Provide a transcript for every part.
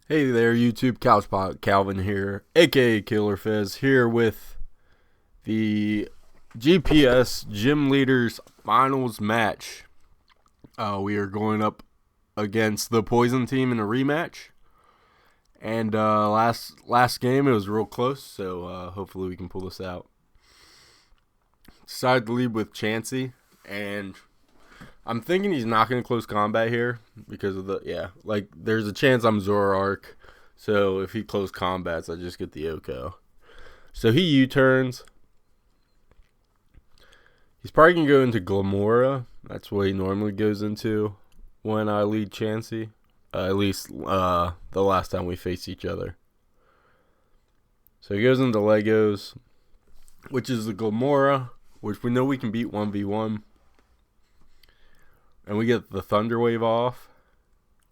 Hey there, YouTube. Couchpot Calvin here, aka Killer Fizz, here with the GPS Gym Leaders Finals match. We are going up against the Poison team in a rematch, and last game it was real close, so hopefully we can pull this out. Decided to lead with Chansey, and I'm thinking he's not going to close combat here because of there's a chance I'm Zoroark. So if he close combats, I just get the Oko. So he U-turns. He's probably going to go into Glamora. That's what he normally goes into when I lead Chansey. At least the last time we faced each other. So he goes into Legos, which is the Glamora, which we know we can beat 1v1. And we get the Thunder Wave off,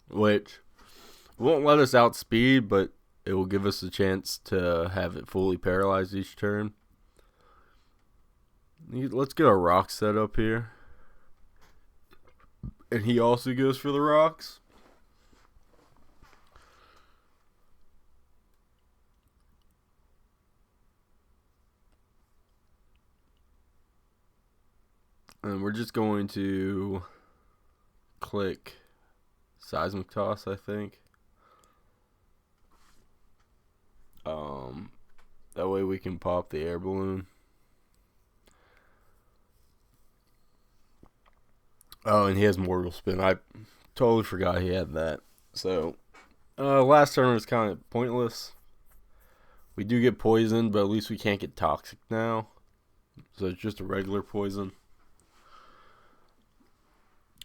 which won't let us outspeed, but it will give us a chance to have it fully paralyzed each turn. Let's get a rock set up here. And he also goes for the rocks. And we're just going to click Seismic Toss, I think. That way we can pop the air balloon. Oh, and he has Mortal Spin. I totally forgot he had that. So, last turn was kind of pointless. We do get poisoned, but at least we can't get toxic now. So it's just a regular poison.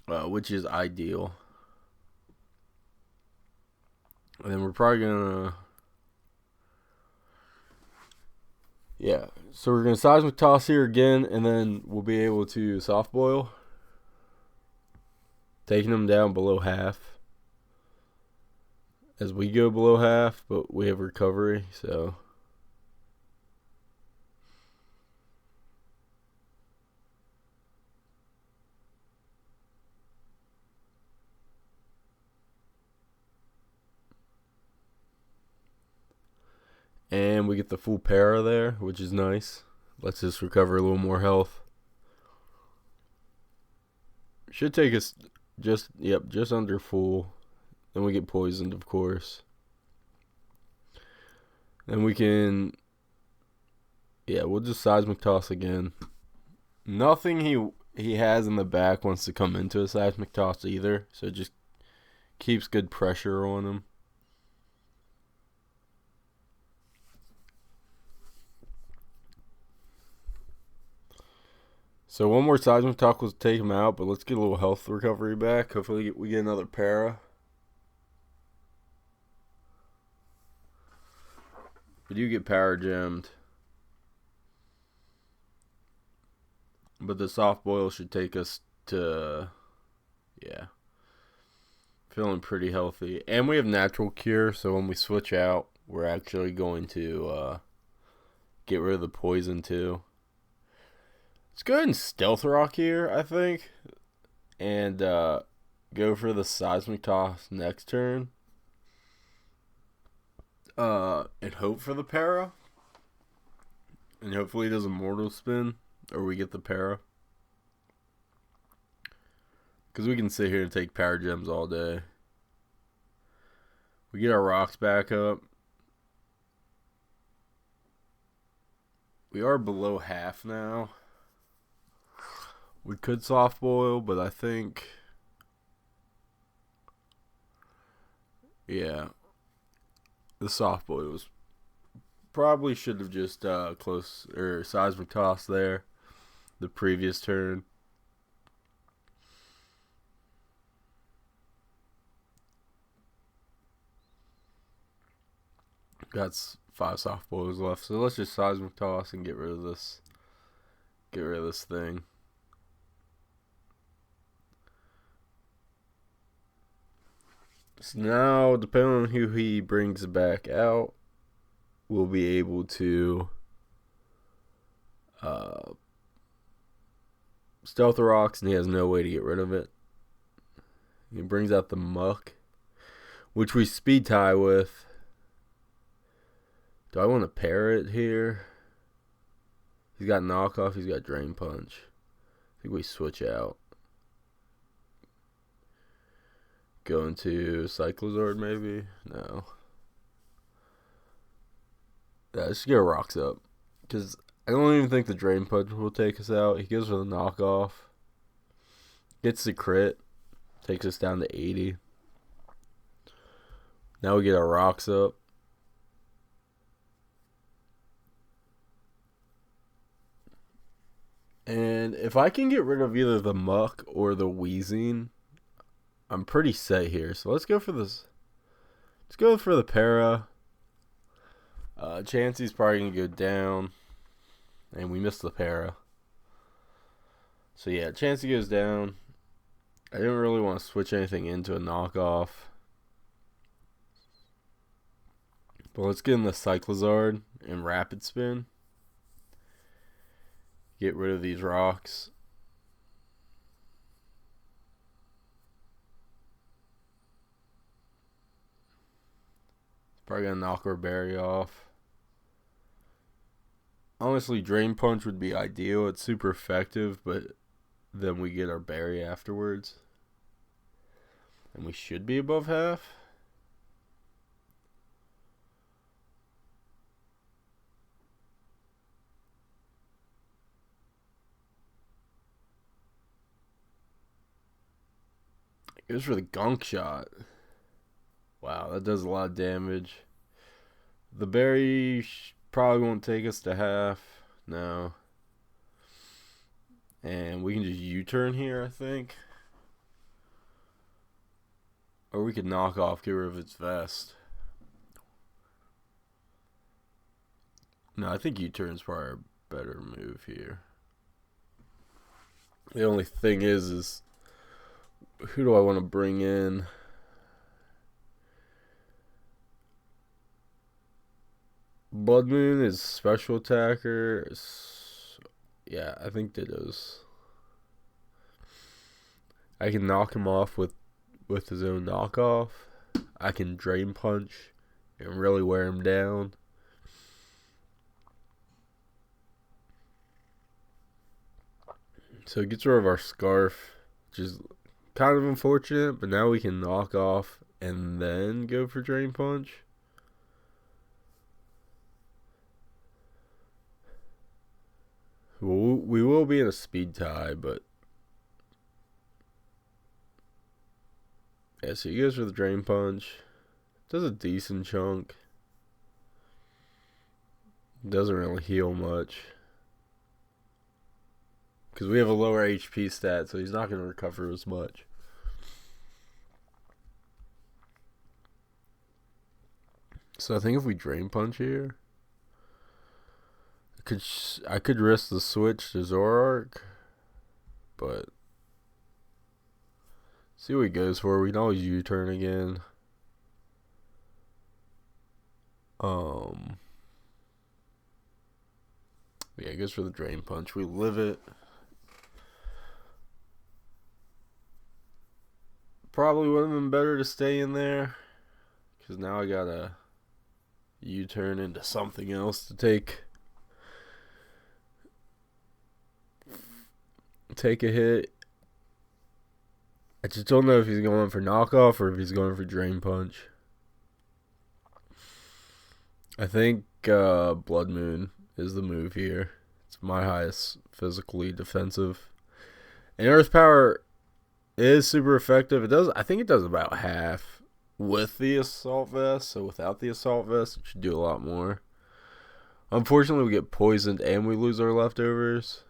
Which is ideal. And then we're probably gonna, so we're gonna Seismic Toss here again, and then we'll be able to Soft Boil, taking them down below half. As we go below half, but we have recovery, so. And we get the full para there, which is nice. Lets us recover a little more health. Should take us just under full. Then we get poisoned, of course. Then we can, we'll just Seismic Toss again. Nothing he has in the back wants to come into a Seismic Toss either, so it just keeps good pressure on him. So one more Seismic Toss will take him out, but let's get a little health recovery back. Hopefully we get another para. We do get power gemmed. But the Soft Boil should take us to, feeling pretty healthy. And we have Natural Cure, so when we switch out, we're actually going to get rid of the poison too. Let's go ahead and Stealth Rock here, I think. And go for the Seismic Toss next turn. And hope for the para. And hopefully he does a Mortal Spin. Or we get the para. Because we can sit here and take Power Gems all day. We get our rocks back up. We are below half now. We could Soft Boil, but I think, the Soft Boil was probably should have just close or Seismic Toss there the previous turn. Got 5 Soft Boils left, so let's just Seismic Toss and get rid of this. Get rid of this thing. So now, depending on who he brings back out, we'll be able to Stealth Rocks, and he has no way to get rid of it. He brings out the Muck, which we speed tie with. Do I want to pair it here? He's got knockoff. He's got drain punch. I think we switch out. Go into Cyclozord maybe? No. Yeah, let's get rocks up. Because I don't even think the drain punch will take us out. He goes for the knockoff. Gets the crit. Takes us down to 80. Now we get our rocks up. And if I can get rid of either the muck or the wheezing, I'm pretty set here. So let's go for this. Let's go for the para. Chansey's probably going to go down. And we missed the para. So yeah, Chansey goes down. I didn't really want to switch anything into a knockoff. But let's get in the Cyclozard and Rapid Spin. Get rid of these rocks. Probably gonna knock our berry off. Honestly, Drain Punch would be ideal. It's super effective, but then we get our berry afterwards. And we should be above half. It goes for the gunk shot. Wow, that does a lot of damage. The berry probably won't take us to half. No. And we can just U-turn here, I think. Or we could knock off, get rid of its vest. No, I think U-turn's probably a better move here. The only thing is who do I want to bring in? Blood Moon is special attacker. Yeah, I think Ditto's. I can knock him off with his own knockoff. I can Drain Punch and really wear him down. So it gets rid of our Scarf, which is kind of unfortunate, but now we can knock off and then go for Drain Punch. We will be in a speed tie, but yeah, so he goes for the Drain Punch. Does a decent chunk. Doesn't really heal much. Because we have a lower HP stat, so he's not going to recover as much. So I think if we Drain Punch here, I could risk the switch to Zoroark, but see what he goes for. We can always U-turn again. Yeah, it goes for the Drain Punch. We live it. Probably would have been better to stay in there, because now I gotta U-turn into something else to take a hit. I just don't know if he's going for knockoff or if he's going for Drain Punch. I think Blood Moon is the move here. It's my highest physically defensive. And Earth Power is super effective. I think it does about half with the Assault Vest. So without the Assault Vest, it should do a lot more. Unfortunately, we get poisoned and we lose our leftovers.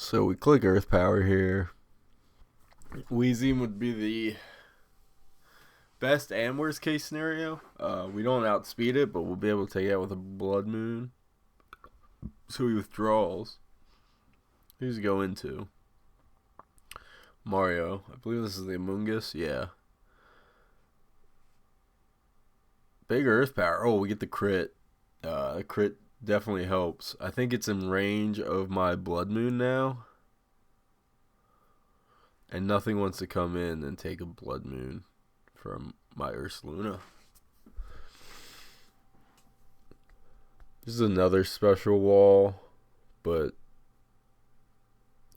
So we click Earth Power here. Weezing would be the best and worst case scenario. We don't outspeed it, but we'll be able to take it out with a Blood Moon. So he withdraws. Who's he go into? Mario. I believe this is the Amoonguss. Yeah. Big Earth Power. Oh, we get the crit. Crit definitely helps. I think it's in range of my Blood Moon now. And nothing wants to come in and take a Blood Moon from my Ursaluna. This is another special wall, but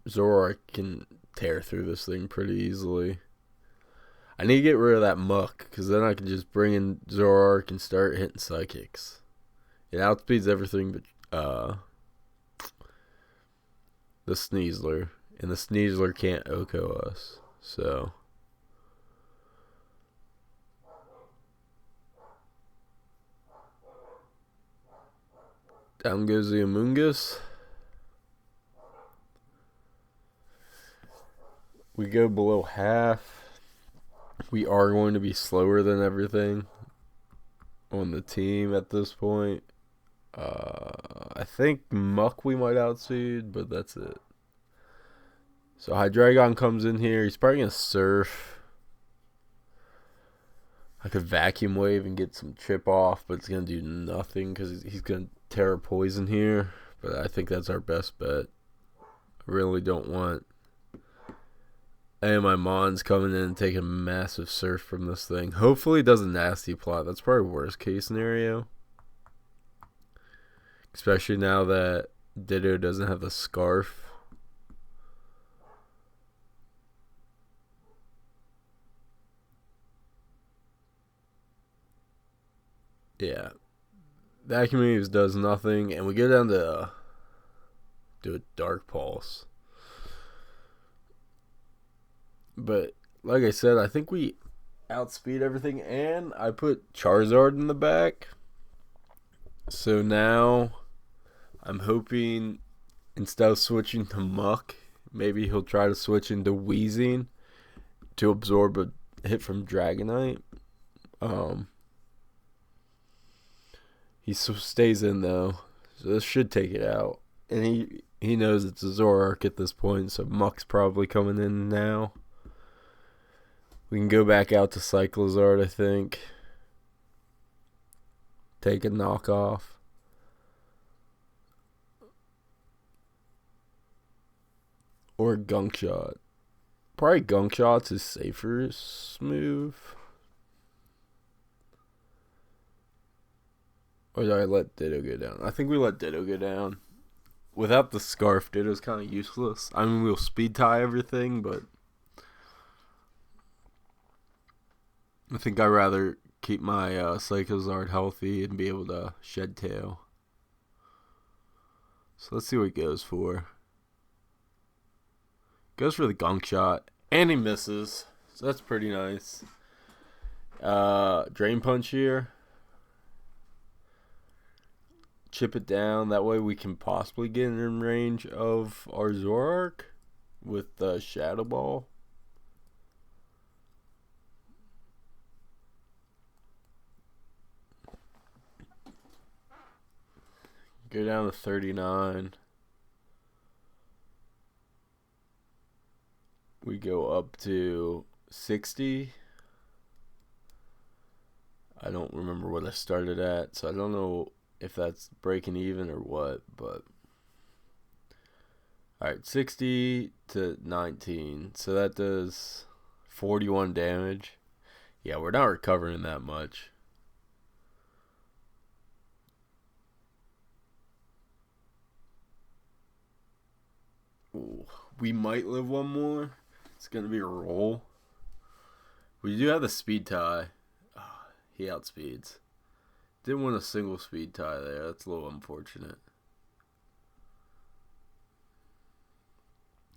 Zoroark can tear through this thing pretty easily. I need to get rid of that muck, because then I can just bring in Zoroark and start hitting psychics. It outspeeds everything but the Sneasler. And the Sneasler can't OHKO us. So down goes the Amoonguss. We go below half. We are going to be slower than everything on the team at this point. I think Muck we might outspeed, but that's it. So Hydreigon comes in here. He's probably going to Surf. I could Vacuum Wave and get some chip off, but it's going to do nothing because he's going to Terra Poison here. But I think that's our best bet. I really don't want my Mons coming in and taking a massive Surf from this thing. Hopefully it does a nasty plot. That's probably worst case scenario. Especially now that Ditto doesn't have the Scarf. Yeah. Vacuum Waves does nothing. And we go down to do a Dark Pulse. But like I said, I think we outspeed everything. And I put Charizard in the back. So now I'm hoping instead of switching to Muck, maybe he'll try to switch into Weezing to absorb a hit from Dragonite. He stays in though, so this should take it out. And he knows it's a Zoroark at this point, so Muck's probably coming in now. We can go back out to Cyclizard, I think. Take a knockoff. Or Gunk Shot. Probably Gunk Shot's his safer move. Or did I let Ditto go down? I think we let Ditto go down. Without the Scarf, Ditto's kind of useless. I mean, we'll speed tie everything, but I think I'd rather keep my Psychozard healthy and be able to Shed Tail. So let's see what he goes for. Goes for the Gunk Shot. And he misses. So that's pretty nice. Drain Punch here. Chip it down. That way we can possibly get in range of our Zoroark with the Shadow Ball. Go down to 39. We go up to 60. I don't remember what I started at, so I don't know if that's breaking even or what, but alright, 60 to 19. So that does 41 damage. Yeah, we're not recovering that much. Ooh, we might live one more. It's going to be a roll. We do have the speed tie. Oh, he outspeeds. Didn't win a single speed tie there. That's a little unfortunate.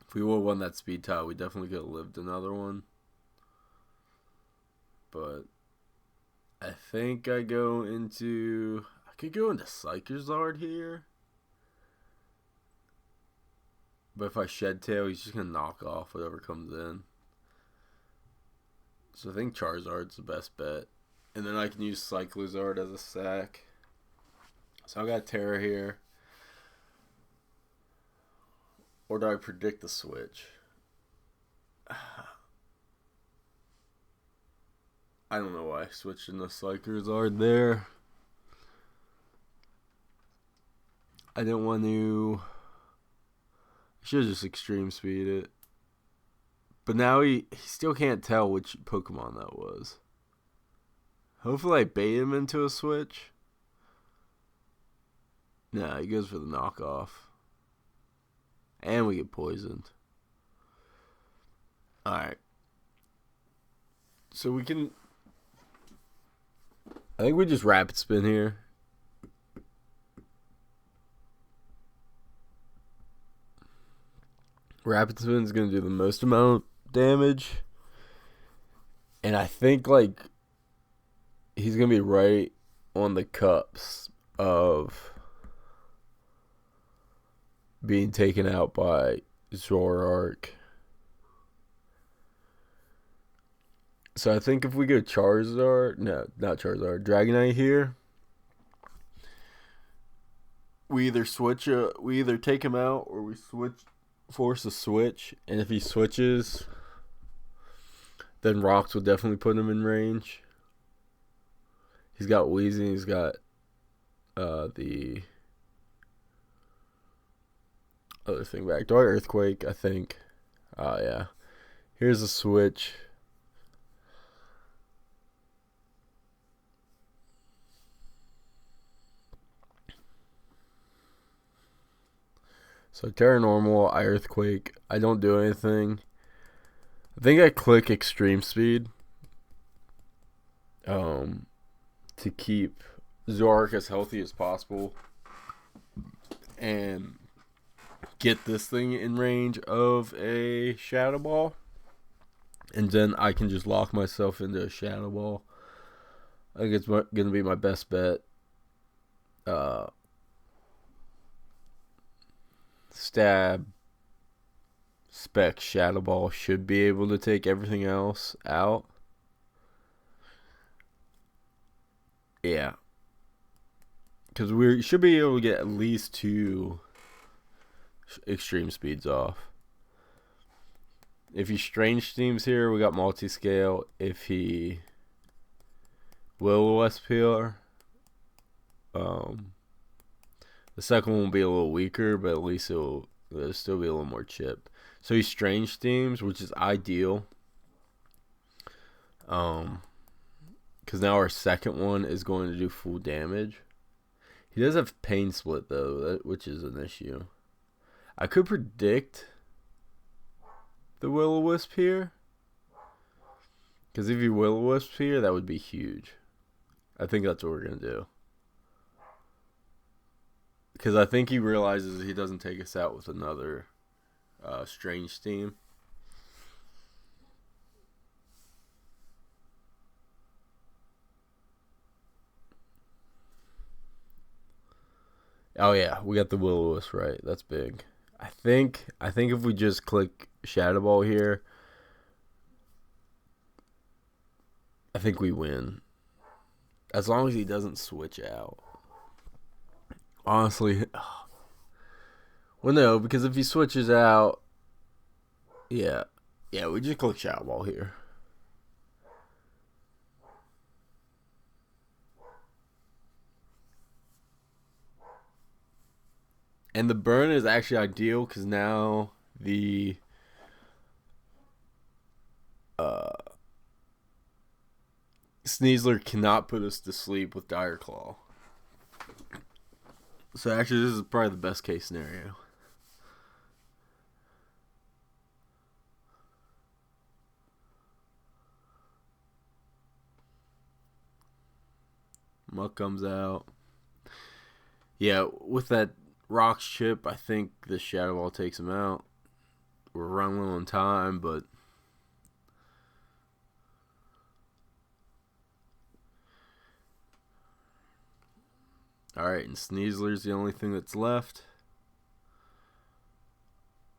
If we would have won that speed tie, we definitely could have lived another one. But I think I go into... I could go into Psychozard here. But if I Shed Tail, he's just going to knock off whatever comes in. So I think Charizard's the best bet. And then I can use Cyclizard as a sack. So I got Terra here. Or do I predict the switch? I don't know why I switched into Cyclizard there. I didn't want to... I should have just extreme speed it. But now he still can't tell which Pokemon that was. Hopefully I bait him into a switch. Nah, he goes for the knockoff. And we get poisoned. Alright. So we can... I think we just rapid spin here. Rapid spin is going to do the most amount of damage. And I think, like, he's going to be right on the cups of being taken out by Zoroark. So I think if we go Charizard, no, not Charizard, Dragonite here, we either take him out or we force a switch, and if he switches, then Rocks will definitely put him in range. He's got Weezing, he's got the other thing back. Do I Earthquake? I think. Yeah. Here's a switch. So Terra Normal, I Earthquake. I don't do anything. I think I click Extreme Speed. To keep Zoroark as healthy as possible. And get this thing in range of a Shadow Ball. And then I can just lock myself into a Shadow Ball. I think it's going to be my best bet. Stab, Spec, Shadow Ball should be able to take everything else out. Yeah. Because we should be able to get at least 2 extreme speeds off. If he Strange Steams here, we got Multi-Scale. If he Will-O-Wisp here, the second one will be a little weaker, but at least it'll still be a little more chip. So he Strange Steams, which is ideal. Because now our second one is going to do full damage. He does have Pain Split, though, which is an issue. I could predict the Will-O-Wisp here. Because if he Will-O-Wisp here, that would be huge. I think that's what we're going to do. Because I think he realizes he doesn't take us out with another Strange Steam. Oh yeah, we got the Will-O-Wisp right. That's big. I think if we just click Shadow Ball here, I think we win. As long as he doesn't switch out. Honestly, well, no, because if he switches out, yeah, we just click Shadow Ball here. And the burn is actually ideal because now the Sneasler cannot put us to sleep with Dire Claw. So actually, this is probably the best case scenario. Muck comes out. Yeah, with that Rocks chip, I think the Shadow Ball takes him out. We're running low on time, but alright, and Sneasler's the only thing that's left.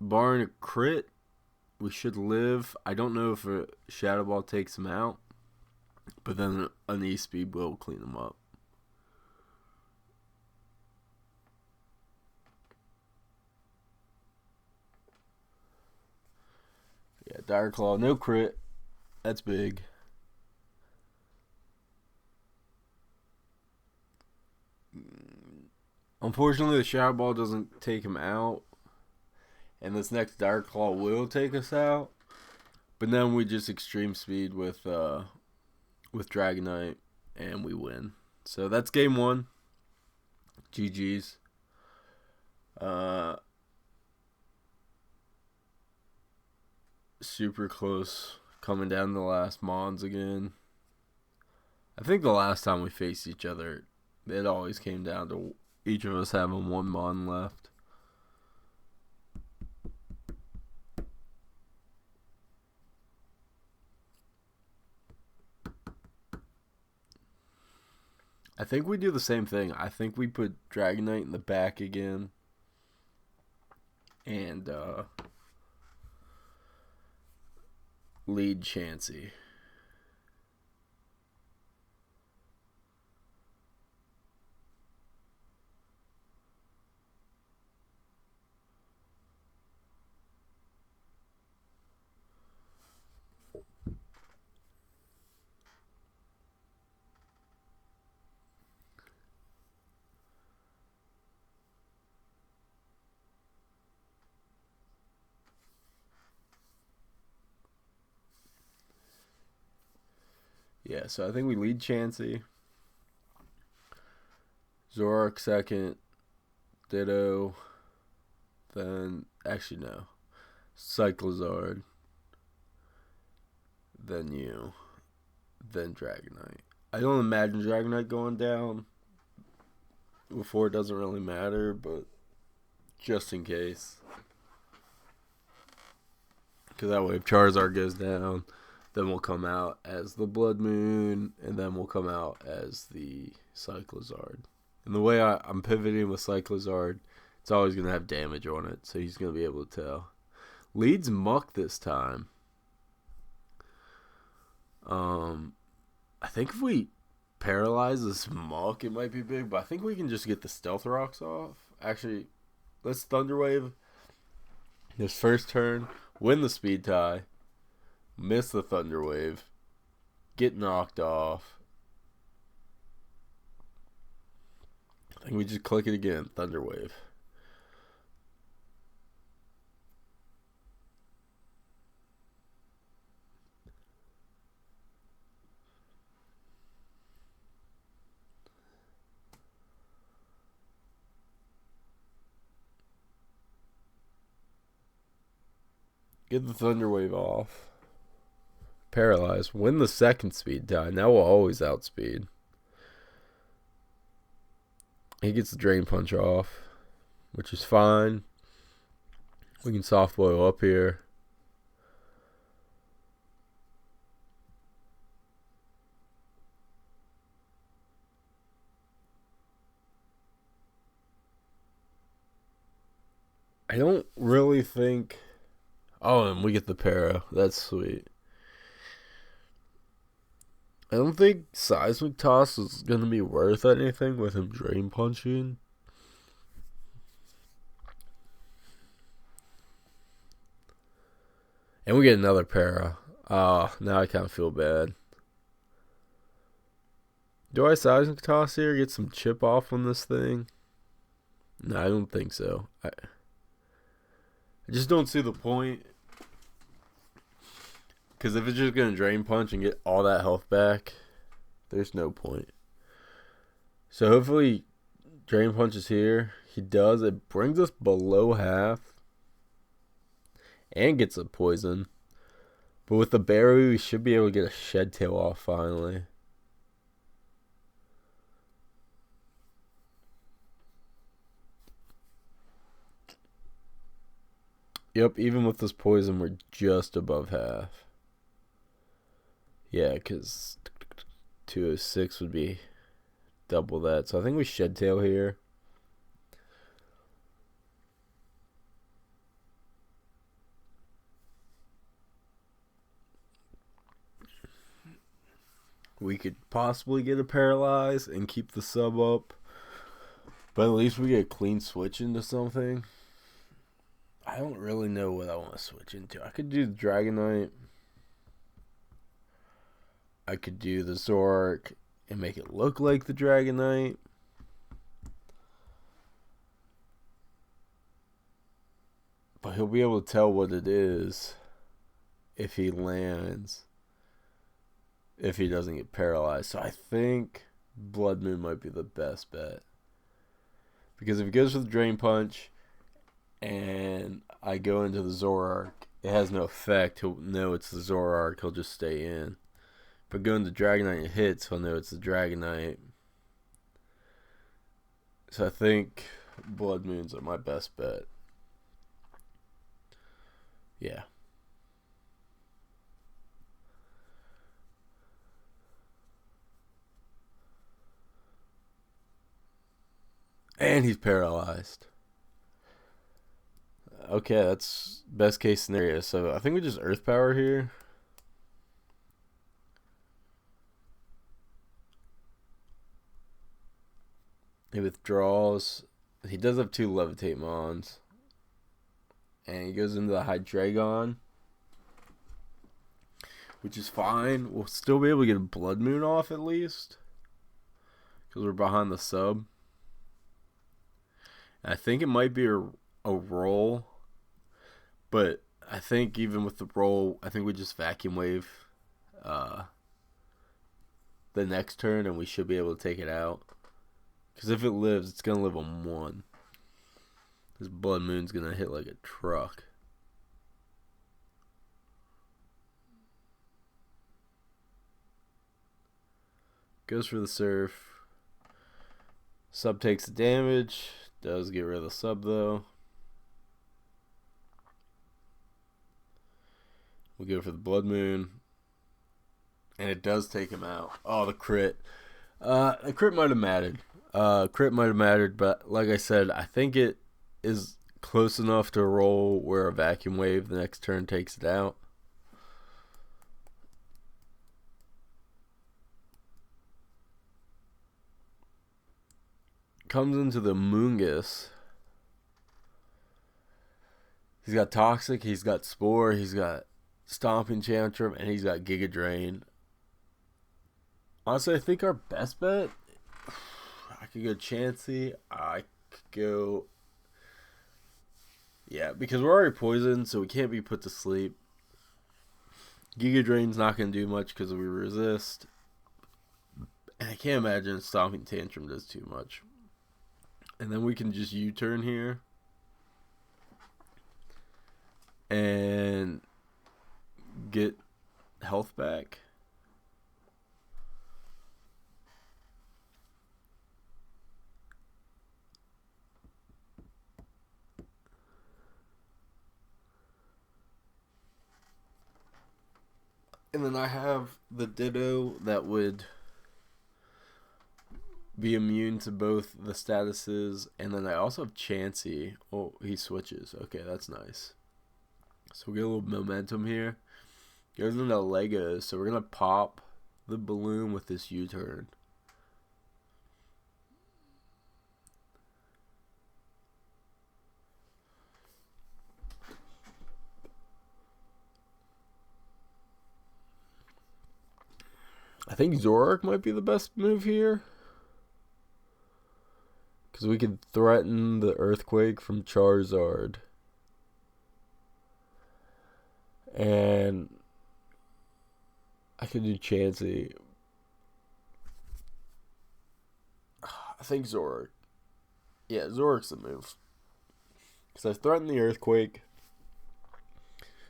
Barring a crit, we should live. I don't know if a Shadow Ball takes him out, but then an E-Speed will clean him up. Yeah, Dire Claw, no crit. That's big. Unfortunately, the Shadow Ball doesn't take him out. And this next Dire Claw will take us out. But then we just extreme speed with Dragonite, and we win. So that's game 1. GG's. Super close. Coming down the last Mons again. I think the last time we faced each other, it always came down to each of us having 1 Mon left. I think we do the same thing. I think we put Dragonite in the back again. And lead Chansey. Yeah, so I think we lead Chansey. Zoroark second. Ditto. Then, actually no. Cyclizard. Then you. Then Dragonite. I don't imagine Dragonite going down before. It doesn't really matter, but just in case. Because that way if Charizard goes down, then we'll come out as the Blood Moon, and then we'll come out as the Cyclizard. And the way I'm pivoting with Cyclizard, it's always going to have damage on it, so he's going to be able to tell. Leads Muck this time. I think if we paralyze this Muck, it might be big, but I think we can just get the Stealth Rocks off. Actually, let's Thunder Wave this first turn, win the speed tie, miss the Thunder Wave, get knocked off. I think we just click it again, Thunder Wave. Get the Thunder Wave off. Paralyze. Win the second speed tie. Now we'll always outspeed. He gets the Drain Punch off, which is fine. We can soft boil up here. I don't really think... Oh, and we get the para. That's sweet. I don't think Seismic Toss is going to be worth anything with him Drain Punching. And we get another para. Now I kind of feel bad. Do I Seismic Toss here? Get some chip off on this thing? No, I don't think so. I just don't see the point. Because if it's just going to Drain Punch and get all that health back, there's no point. So hopefully Drain Punch is here. He does. It brings us below half. And gets a poison. But with the berry, we should be able to get a Shed Tail off finally. Yep, even with this poison, we're just above half. Yeah, because 206 would be double that. So I think we Shed Tail here. We could possibly get a Paralyze and keep the sub up. But at least we get a clean switch into something. I don't really know what I want to switch into. I could do the Dragonite. I could do the Zoroark and make it look like the Dragonite. But he'll be able to tell what it is. if he lands, if he doesn't get paralyzed. So I think Blood Moon might be the best bet. Because if he goes for the Drain Punch and I go into the Zoroark, it has no effect. He'll know it's the Zoroark. He'll just stay in. If I go into Dragonite and it hits, he'll know it's the Dragonite. So I think Blood Moon's are my best bet. Yeah. And he's paralyzed. Okay, that's best case scenario. So I think we just Earth Power here. He withdraws. He does have 2 Levitate Mons. And he goes into the Hydreigon, which is fine. We'll still be able to get a Blood Moon off at least, because we're behind the sub. And I think it might be a roll, but I think even with the roll, I think we just Vacuum Wave the next turn, and we should be able to take it out. Because if it lives, it's going to live on 1. This Blood Moon's going to hit like a truck. Goes for the Surf. Sub takes the damage. Does get rid of the sub though. We go for the Blood Moon. And it does take him out. Oh, the crit. The crit might have mattered. But like I said, I think it is close enough to a roll where a Vacuum Wave the next turn takes it out. Comes into the Moongus. He's got Toxic, he's got Spore, he's got Stomping Tantrum, and he's got Giga Drain. Honestly, I think our best bet, I could go Chansey. I could go... Yeah, because we're already poisoned, so we can't be put to sleep. Giga Drain's not going to do much because we resist. And I can't imagine Stomping Tantrum does too much. And then we can just U-turn here. And get health back. And then I have the Ditto that would be immune to both the statuses. And then I also have Chansey. Oh, he switches. Okay, that's nice. So we get a little momentum here. Goes into Legos. So we're going to pop the balloon with this U-turn. I think Zoroark might be the best move here. Because we could threaten the Earthquake from Charizard. And I could do Chansey. I think Zoroark. Yeah, Zoroark's the move. Because I threatened the Earthquake.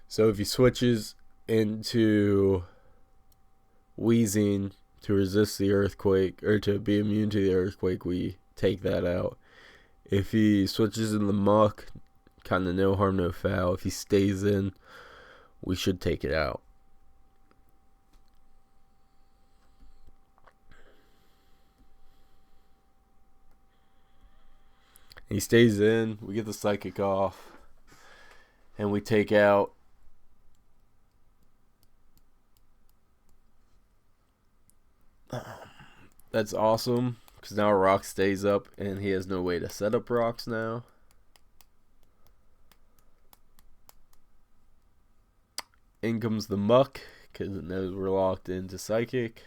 So if he switches into Wheezing to resist the Earthquake, or to be immune to the Earthquake, we take that out. If he switches in the Muck, kind of no harm, no foul. If he stays in, we should take it out. He stays in, we get the Psychic off, and we take out that's awesome, because now Rock stays up and he has no way to set up rocks now. In comes the Muck, because it knows we're locked into Psychic.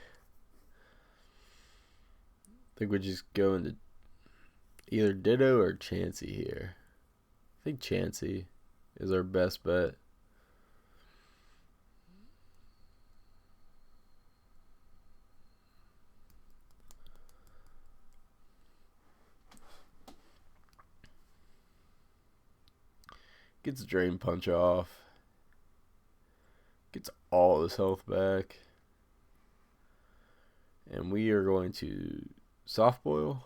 I think we just go into either Ditto or Chansey here. I think Chansey is our best bet. Gets Drain Punch off. Gets all his health back. And we are going to Soft Boil.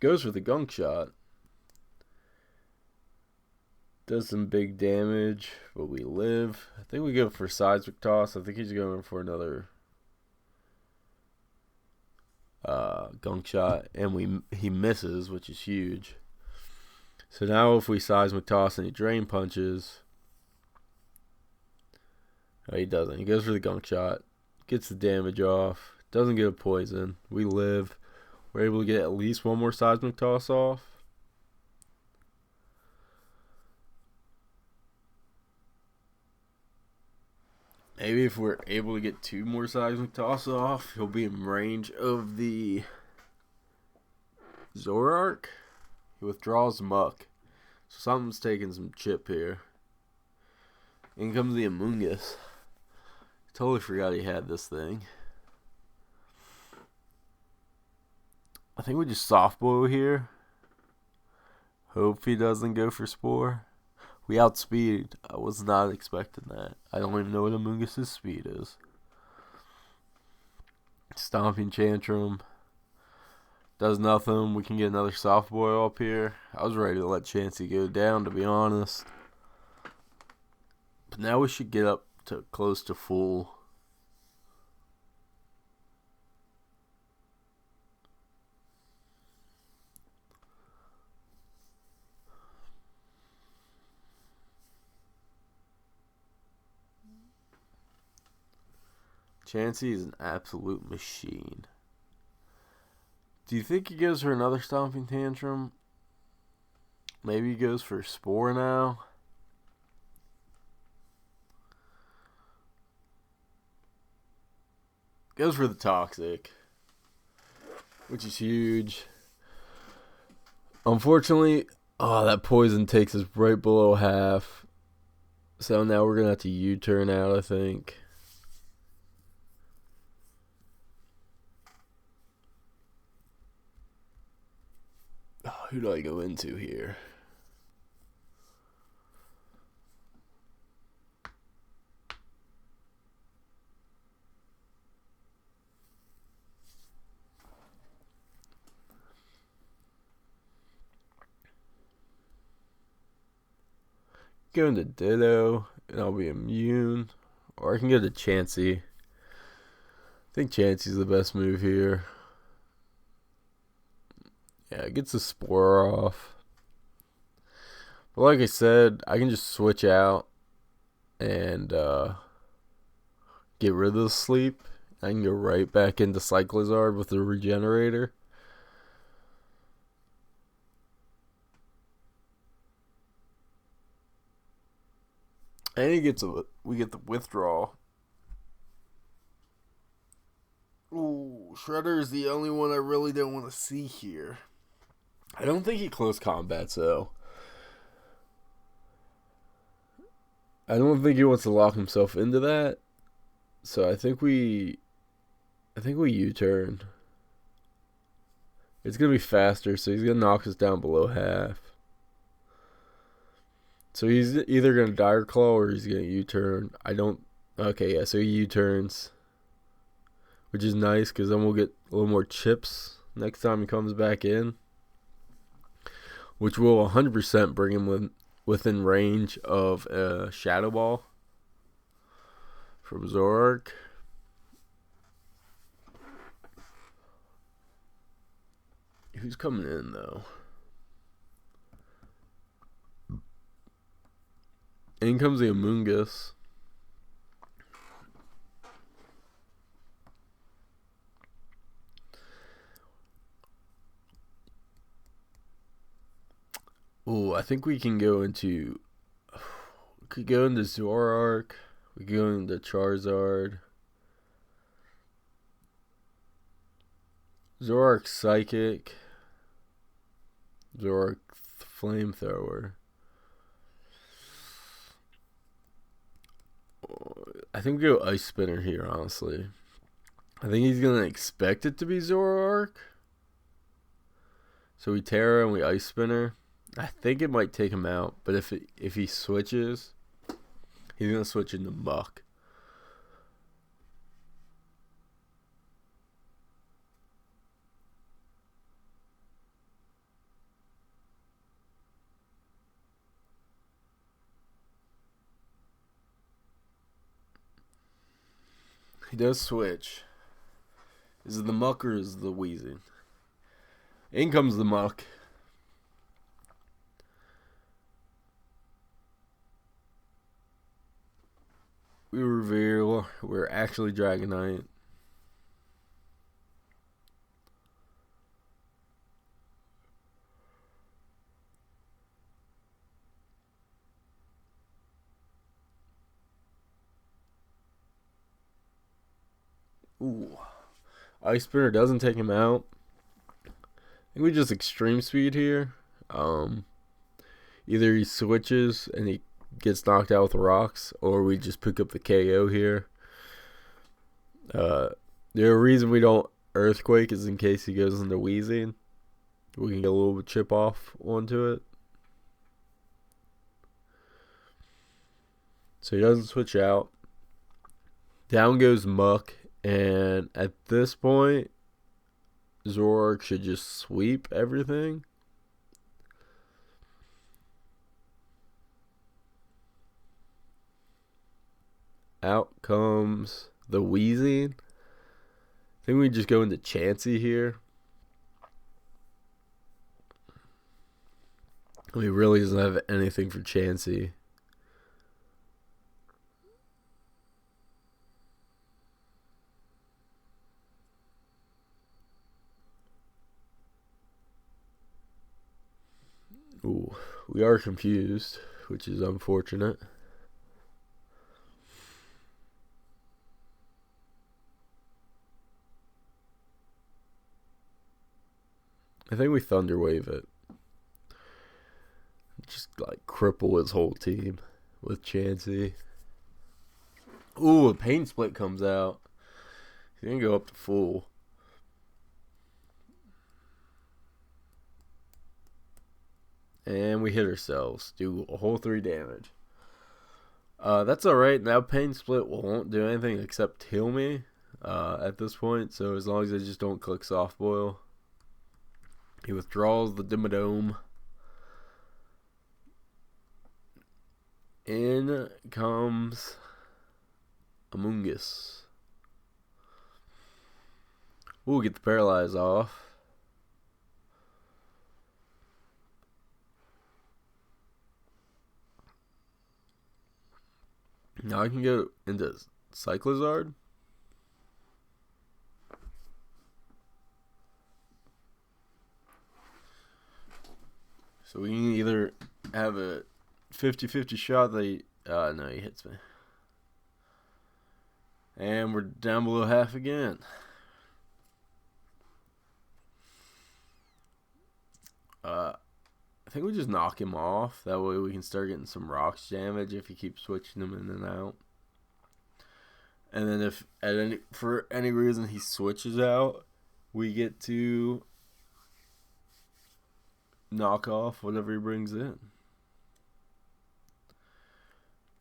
Goes for the Gunk Shot. Does some big damage, but we live. I think we go for Seismic Toss. I think he's going for another Gunk Shot, and he misses, which is huge. So now if we Seismic Toss and he Drain Punches, he doesn't. He goes for the Gunk Shot, gets the damage off, doesn't get a poison. We live. We're able to get at least one more Seismic Toss off. Maybe if we're able to get 2 more Seismic Toss off, he'll be in range of the Zoroark. He withdraws Muck. So something's taking some chip here. In comes the Amoonguss. Totally forgot he had this thing. I think we just Soft Boil here. Hope he doesn't go for Spore. We outspeed. I was not expecting that. I don't even know what Amoonguss' speed is. Stomping Tantrum. Does nothing. We can get another Soft Boil up here. I was ready to let Chansey go down, to be honest. But now we should get up to close to full. Chansey is an absolute machine. Do you think he goes for another Stomping Tantrum? Maybe he goes for Spore now. Goes for the Toxic, which is huge. Unfortunately, that poison takes us right below half. So now we're going to have to U-turn out, I think. Who do I go into here? Go into Ditto, and I'll be immune. Or I can go to Chansey. I think Chansey's the best move here. Yeah, it gets the Spore off. But like I said, I can just switch out and get rid of the sleep. I can go right back into Cyclizard with the Regenerator. And we get the withdrawal. Ooh, Shredder is the only one I really don't want to see here. I don't think he close combats though. I don't think he wants to lock himself into that. So I think we U-turn. It's gonna be faster, so he's gonna knock us down below half. So he's either gonna Dire Claw or he's gonna U-turn. Okay, yeah, so he U-turns, which is nice because then we'll get a little more chips next time he comes back in, which will 100% bring him within range of a Shadow Ball from Zoroark. Who's coming in though? In comes the Amoonguss. Ooh, I think we can go into. We could go into Zoroark. We could go into Charizard. Zoroark Psychic. Zoroark Flamethrower. I think we go Ice Spinner here, honestly. I think he's going to expect it to be Zoroark. So we Terra and we Ice Spinner. I think it might take him out, but if he switches, he's going to switch into Muck. He does switch. Is it the Muck or is it the Weezing? In comes the Muck. We reveal we're actually Dragonite. Ooh. Ice Spinner doesn't take him out. I think we just extreme speed here. Either he switches and he gets knocked out with rocks, or we just pick up the KO here. The reason we don't Earthquake is in case he goes into Weezing. We can get a little bit chip off onto it. So he doesn't switch out. Down goes Muck. And at this point, Zoroark should just sweep everything. Out comes the Weezing. I think we just go into Chansey here. He really doesn't have anything for Chansey. Ooh, we are confused, which is unfortunate. I think we Thunder Wave it. Just like cripple his whole team with Chansey. Ooh, a Pain Split comes out. He's gonna go up to full. And we hit ourselves. Do a whole 3 damage. That's alright. Now Pain Split won't do anything except heal me at this point. So as long as I just don't click Soft Boil. He withdraws the Dimmadome. In comes Amoonguss. We'll get the Paralyze off. Now I can go into Cyclizard. So we can either have a 50-50 shot that he... no, he hits me. And we're down below half again. I think we just knock him off. That way we can start getting some rocks damage if he keeps switching them in and out. And then if for any reason he switches out, we get to knock off whatever he brings in.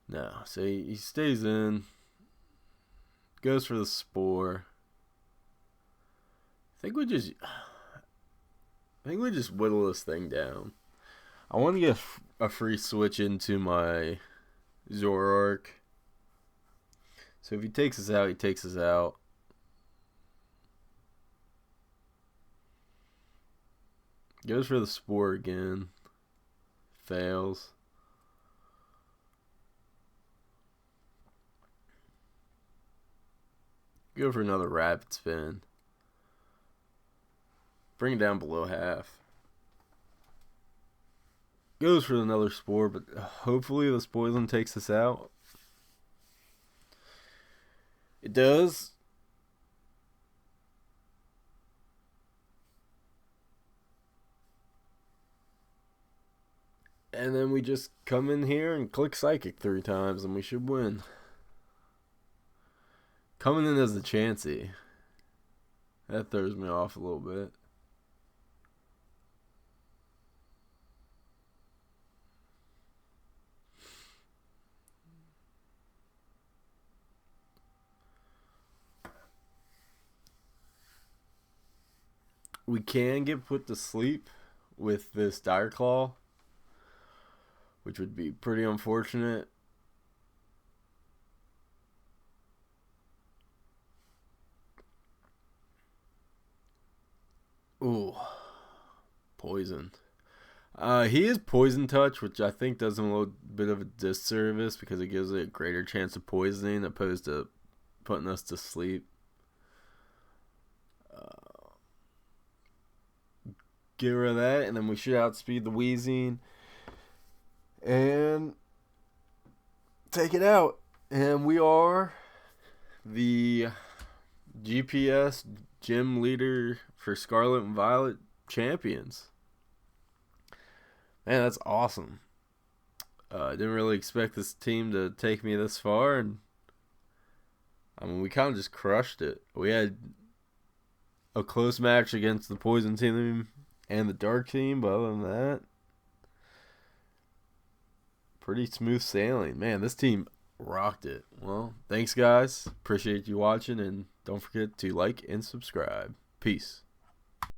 No, so he stays in. Goes for the Spore. I think we just whittle this thing down. I want to get a free switch into my Zoroark. So if he takes us out, he takes us out. Goes for the Spore again. Fails. Go for another Rapid Spin. Bring it down below half. Goes for another Spore, but hopefully this poison takes us out. It does. And then we just come in here and click Psychic 3 times and we should win. Coming in as the Chansey. That throws me off a little bit. We can get put to sleep with this Dire Claw, which would be pretty unfortunate. Ooh, poison. He is Poison Touch, which I think does him a little bit of a disservice because it gives it a greater chance of poisoning opposed to putting us to sleep. Get rid of that, and then we should outspeed the Wheezing and take it out. And we are the GPS gym leader for Scarlet and Violet champions. Man, that's awesome. I didn't really expect this team to take me this far, and I mean, we kind of just crushed it. We had a close match against the Poison team and the Dark team, but other than that, pretty smooth sailing. Man, this team rocked it. Well, thanks, guys. Appreciate you watching, and don't forget to like and subscribe. Peace.